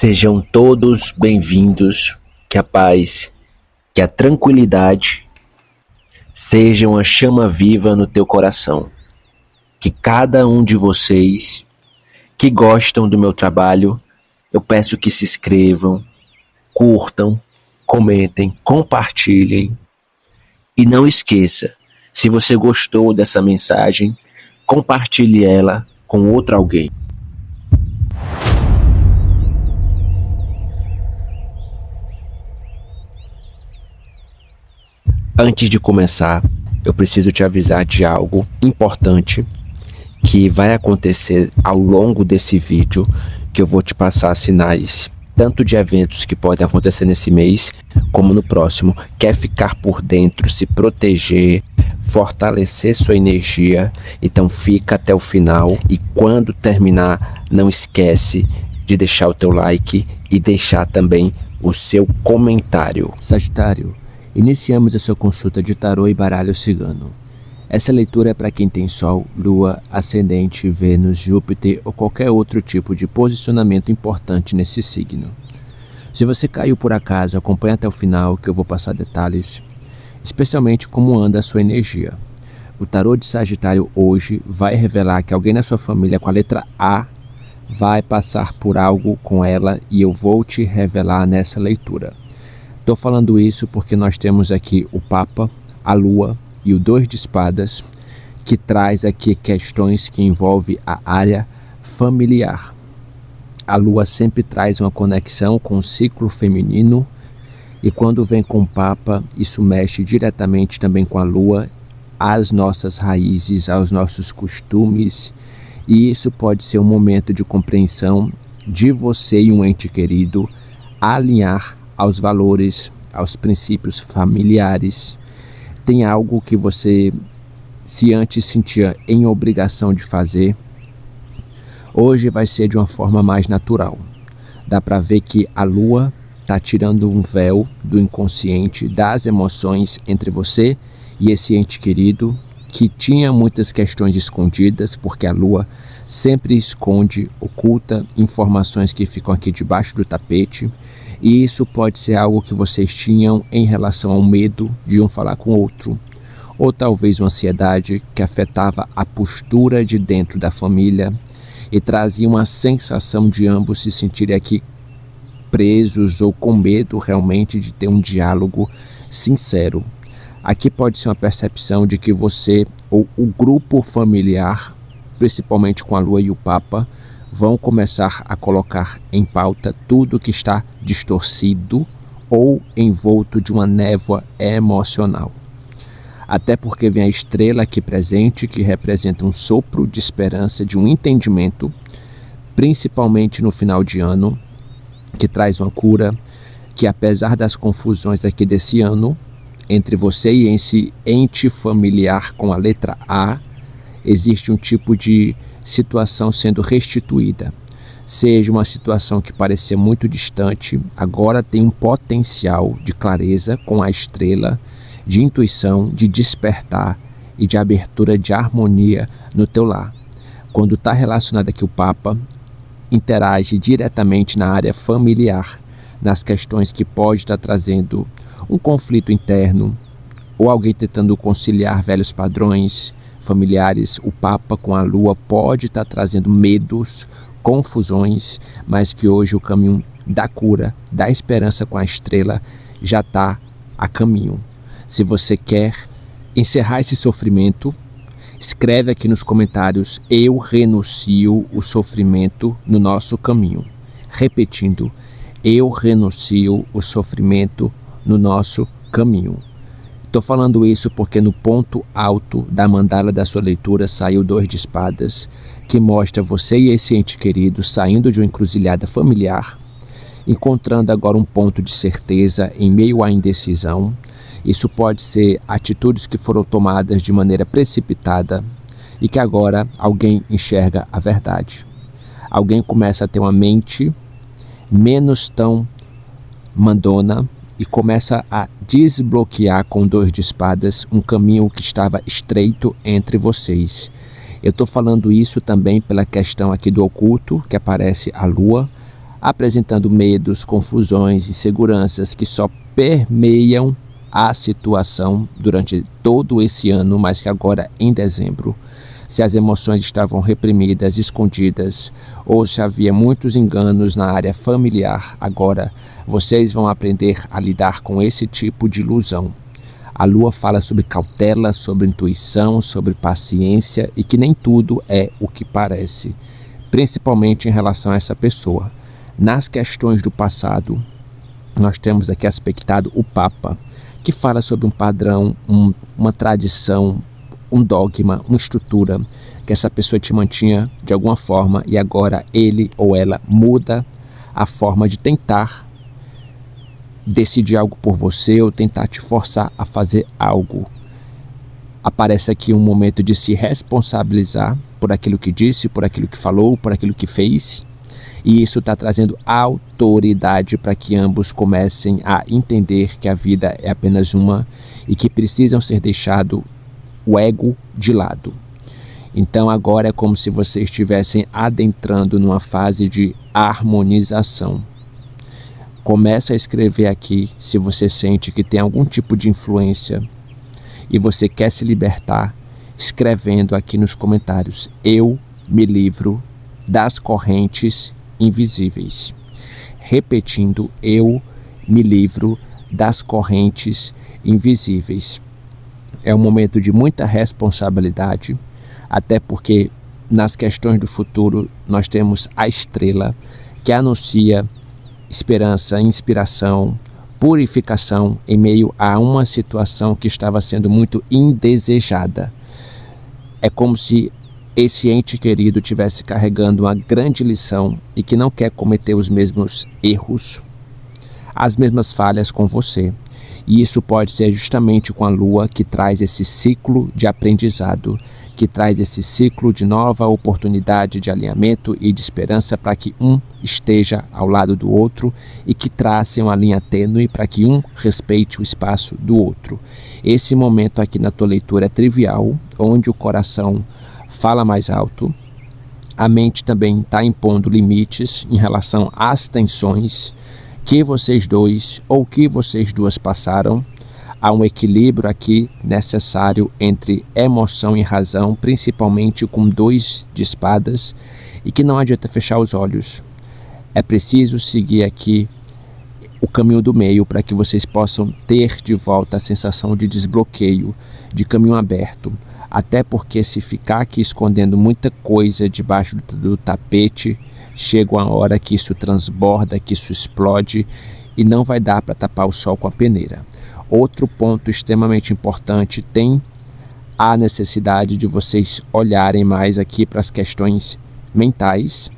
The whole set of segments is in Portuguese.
Sejam todos bem-vindos, que a paz, que a tranquilidade sejam a chama viva no teu coração. Que cada um de vocês que gostam do meu trabalho, eu peço que se inscrevam, curtam, comentem, compartilhem e não esqueça, se você gostou dessa mensagem, compartilhe ela com outro alguém. Antes de começar, eu preciso te avisar de algo importante que vai acontecer ao longo desse vídeo, que eu vou te passar sinais, tanto de eventos que podem acontecer nesse mês, como no próximo. Quer ficar por dentro, se proteger, fortalecer sua energia, então fica até o final e quando terminar, não esquece de deixar o teu like e deixar também o seu comentário. Sagitário, iniciamos a sua consulta de tarô e baralho cigano. Essa leitura é para quem tem Sol, Lua, Ascendente, Vênus, Júpiter ou qualquer outro tipo de posicionamento importante nesse signo. Se você caiu por acaso, acompanhe até o final que eu vou passar detalhes, especialmente como anda a sua energia. O tarô de Sagitário hoje vai revelar que alguém na sua família com a letra A vai passar por algo com ela e eu vou te revelar nessa leitura. Estou falando isso porque nós temos aqui o Papa, a Lua e o 2 de espadas, que traz aqui questões que envolvem a área familiar. A Lua sempre traz uma conexão com o ciclo feminino e quando vem com o Papa, isso mexe diretamente também com a Lua, às nossas raízes, aos nossos costumes, e isso pode ser um momento de compreensão de você e um ente querido alinhar aos valores, aos princípios familiares. Tem algo que você se antes sentia em obrigação de fazer, hoje vai ser de uma forma mais natural. Dá para ver que a Lua está tirando um véu do inconsciente, das emoções entre você e esse ente querido, que tinha muitas questões escondidas, porque a Lua sempre esconde, oculta informações que ficam aqui debaixo do tapete. E isso pode ser algo que vocês tinham em relação ao medo de um falar com o outro, ou talvez uma ansiedade que afetava a postura de dentro da família e trazia uma sensação de ambos se sentirem aqui presos ou com medo realmente de ter um diálogo sincero. Aqui pode ser uma percepção de que você ou o grupo familiar, principalmente com a Lua e o Papa, vão começar a colocar em pauta tudo que está distorcido ou envolto de uma névoa emocional. Até porque vem a estrela aqui presente, que representa um sopro de esperança, de um entendimento, principalmente no final de ano, que traz uma cura, que apesar das confusões aqui desse ano, entre você e esse ente familiar com a letra A, existe um tipo de situação sendo restituída. Seja uma situação que parecia muito distante, agora tem um potencial de clareza com a estrela, de intuição, de despertar e de abertura de harmonia no teu lar. Quando está relacionado aqui o Papa, interage diretamente na área familiar, nas questões que pode estar trazendo um conflito interno, ou alguém tentando conciliar velhos padrões familiares. O Papa com a Lua pode estar trazendo medos, confusões, mas que hoje o caminho da cura, da esperança com a estrela já está a caminho. Se você quer encerrar esse sofrimento, escreve aqui nos comentários: eu renuncio o sofrimento no nosso caminho. Repetindo, eu renuncio o sofrimento no nosso caminho. Estou falando isso porque no ponto alto da mandala da sua leitura saiu o 2 de espadas, que mostra você e esse ente querido saindo de uma encruzilhada familiar, encontrando agora um ponto de certeza em meio à indecisão. Isso pode ser atitudes que foram tomadas de maneira precipitada e que agora alguém enxerga a verdade. Alguém começa a ter uma mente menos tão mandona e começa a desbloquear com 2 de espadas um caminho que estava estreito entre vocês. Eu estou falando isso também pela questão aqui do oculto, que aparece a Lua, apresentando medos, confusões, inseguranças que só permeiam a situação durante todo esse ano, mas que agora em dezembro, se as emoções estavam reprimidas, escondidas, ou se havia muitos enganos na área familiar, agora vocês vão aprender a lidar com esse tipo de ilusão. A lua fala sobre cautela, sobre intuição, sobre paciência e que nem tudo é o que parece, principalmente em relação a essa pessoa. Nas questões do passado, nós temos aqui aspectado o Papa, que fala sobre um padrão, uma tradição, um dogma, uma estrutura que essa pessoa te mantinha de alguma forma e agora ele ou ela muda a forma de tentar decidir algo por você ou tentar te forçar a fazer algo. Aparece aqui um momento de se responsabilizar por aquilo que disse, por aquilo que falou, por aquilo que fez. E isso está trazendo autoridade para que ambos comecem a entender que a vida é apenas uma e que precisam ser deixado o ego de lado. Então agora é como se vocês estivessem adentrando numa fase de harmonização. Começa a escrever aqui se você sente que tem algum tipo de influência e você quer se libertar, escrevendo aqui nos comentários: eu me livro das correntes invisíveis. Repetindo: eu me livro das correntes invisíveis. É um momento de muita responsabilidade, até porque nas questões do futuro nós temos a estrela que anuncia esperança, inspiração, purificação em meio a uma situação que estava sendo muito indesejada. É como se esse ente querido estivesse carregando uma grande lição e que não quer cometer os mesmos erros, as mesmas falhas com você. E isso pode ser justamente com a lua que traz esse ciclo de aprendizado, que traz esse ciclo de nova oportunidade de alinhamento e de esperança para que um esteja ao lado do outro e que trace uma linha tênue para que um respeite o espaço do outro. Esse momento aqui na tua leitura é trivial, onde o coração fala mais alto, a mente também está impondo limites em relação às tensões que vocês dois ou que vocês duas passaram. Há um equilíbrio aqui necessário entre emoção e razão, principalmente com 2 de espadas, e que não adianta fechar os olhos. É preciso seguir aqui o caminho do meio para que vocês possam ter de volta a sensação de desbloqueio, de caminho aberto. Até porque se ficar aqui escondendo muita coisa debaixo do tapete, chega uma hora que isso transborda, que isso explode e não vai dar para tapar o sol com a peneira. Outro ponto extremamente importante, tem a necessidade de vocês olharem mais aqui para as questões mentais,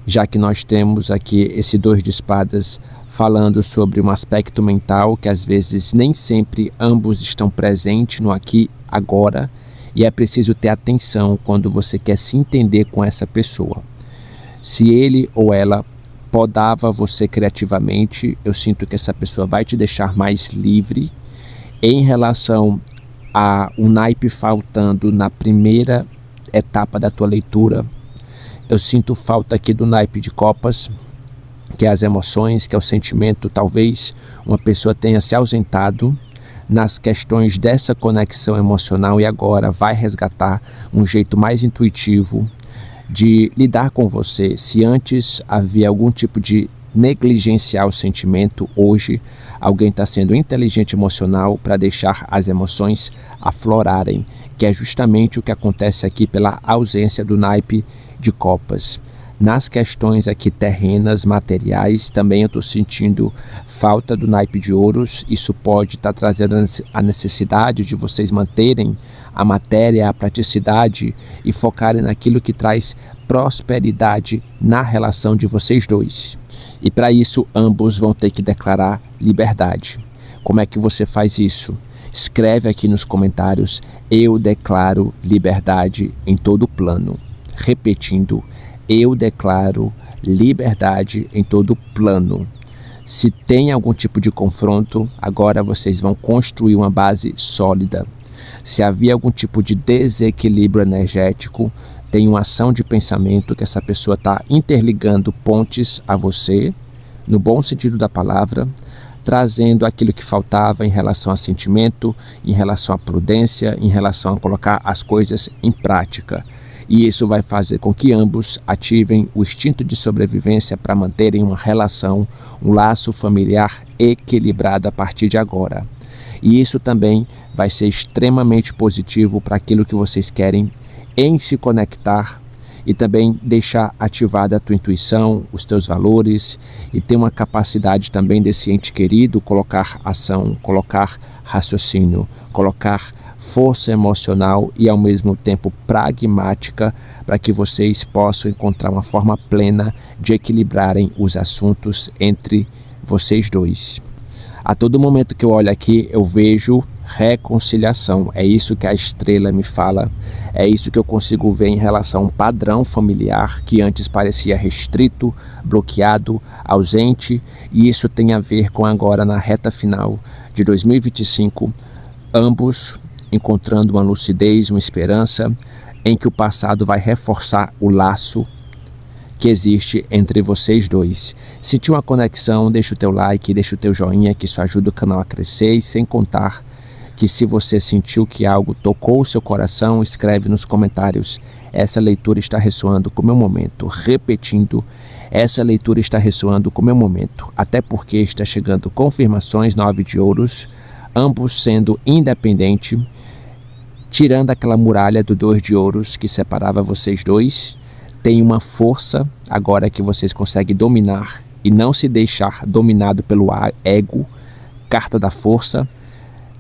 já que nós temos aqui esse 2 de espadas falando sobre um aspecto mental que às vezes nem sempre ambos estão presentes no aqui, agora, e é preciso ter atenção quando você quer se entender com essa pessoa. Se ele ou ela podava você criativamente, eu sinto que essa pessoa vai te deixar mais livre. Em relação a um naipe faltando na primeira etapa da tua leitura, eu sinto falta aqui do naipe de copas, que é as emoções, que é o sentimento. Talvez uma pessoa tenha se ausentado nas questões dessa conexão emocional e agora vai resgatar um jeito mais intuitivo de lidar com você. Se antes havia algum tipo de negligenciar o sentimento, hoje alguém está sendo inteligente emocional para deixar as emoções aflorarem, que é justamente o que acontece aqui pela ausência do naipe de copas. Nas questões aqui terrenas, materiais, também eu estou sentindo falta do naipe de ouros. Isso pode estar trazendo a necessidade de vocês manterem a matéria, a praticidade e focarem naquilo que traz prosperidade na relação de vocês dois. E para isso, ambos vão ter que declarar liberdade. Como é que você faz isso? Escreve aqui nos comentários: eu declaro liberdade em todo plano. Repetindo: eu declaro liberdade em todo plano. Se tem algum tipo de confronto, agora vocês vão construir uma base sólida. Se havia algum tipo de desequilíbrio energético, tem uma ação de pensamento que essa pessoa está interligando pontes a você, no bom sentido da palavra, trazendo aquilo que faltava em relação a sentimento, em relação à prudência, em relação a colocar as coisas em prática. E isso vai fazer com que ambos ativem o instinto de sobrevivência para manterem uma relação, um laço familiar equilibrado a partir de agora. E isso também vai ser extremamente positivo para aquilo que vocês querem em se conectar e também deixar ativada a tua intuição, os teus valores e ter uma capacidade também desse ente querido colocar ação, colocar raciocínio, colocar força emocional e ao mesmo tempo pragmática para que vocês possam encontrar uma forma plena de equilibrarem os assuntos entre vocês dois. A todo momento que eu olho aqui, eu vejo reconciliação. É isso que a estrela me fala, é isso que eu consigo ver em relação a um padrão familiar que antes parecia restrito, bloqueado, ausente, e isso tem a ver com agora na reta final de 2025, ambos encontrando uma lucidez, uma esperança em que o passado vai reforçar o laço que existe entre vocês dois. Sentiu uma conexão, deixa o teu like, deixa o teu joinha, que isso ajuda o canal a crescer, e sem contar que se você sentiu que algo tocou o seu coração, escreve nos comentários: essa leitura está ressoando com o meu momento. Repetindo, essa leitura está ressoando com o meu momento, até porque está chegando confirmações 9 de ouros, ambos sendo independentes, tirando aquela muralha do 2 de ouros que separava vocês dois. Tem uma força agora que vocês conseguem dominar e não se deixar dominado pelo ego, carta da força,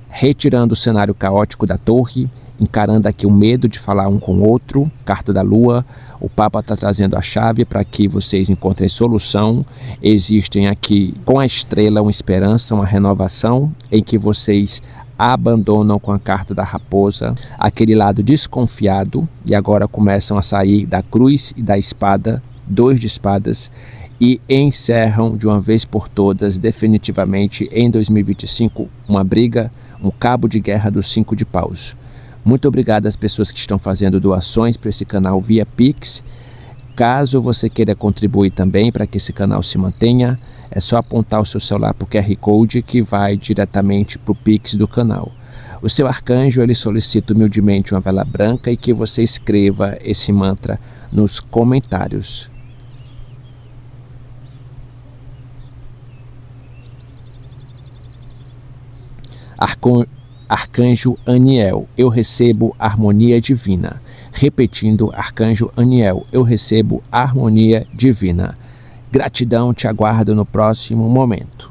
retirando o cenário caótico da torre, encarando aqui o medo de falar um com o outro, carta da lua. O Papa está trazendo a chave para que vocês encontrem solução. Existem aqui com a estrela uma esperança, uma renovação em que vocês abandonam com a carta da raposa aquele lado desconfiado e agora começam a sair da cruz e da espada, 2 de espadas, e encerram de uma vez por todas definitivamente em 2025 uma briga, um cabo de guerra dos 5 de paus. Muito obrigado às pessoas que estão fazendo doações para esse canal via Pix. Caso você queira contribuir também para que esse canal se mantenha, é só apontar o seu celular para o QR Code que vai diretamente para o Pix do canal. O seu arcanjo, ele solicita humildemente uma vela branca e que você escreva esse mantra nos comentários. Arcanjo Aniel, eu recebo harmonia divina. Repetindo, Arcanjo Aniel, eu recebo harmonia divina. Gratidão, te aguardo no próximo momento.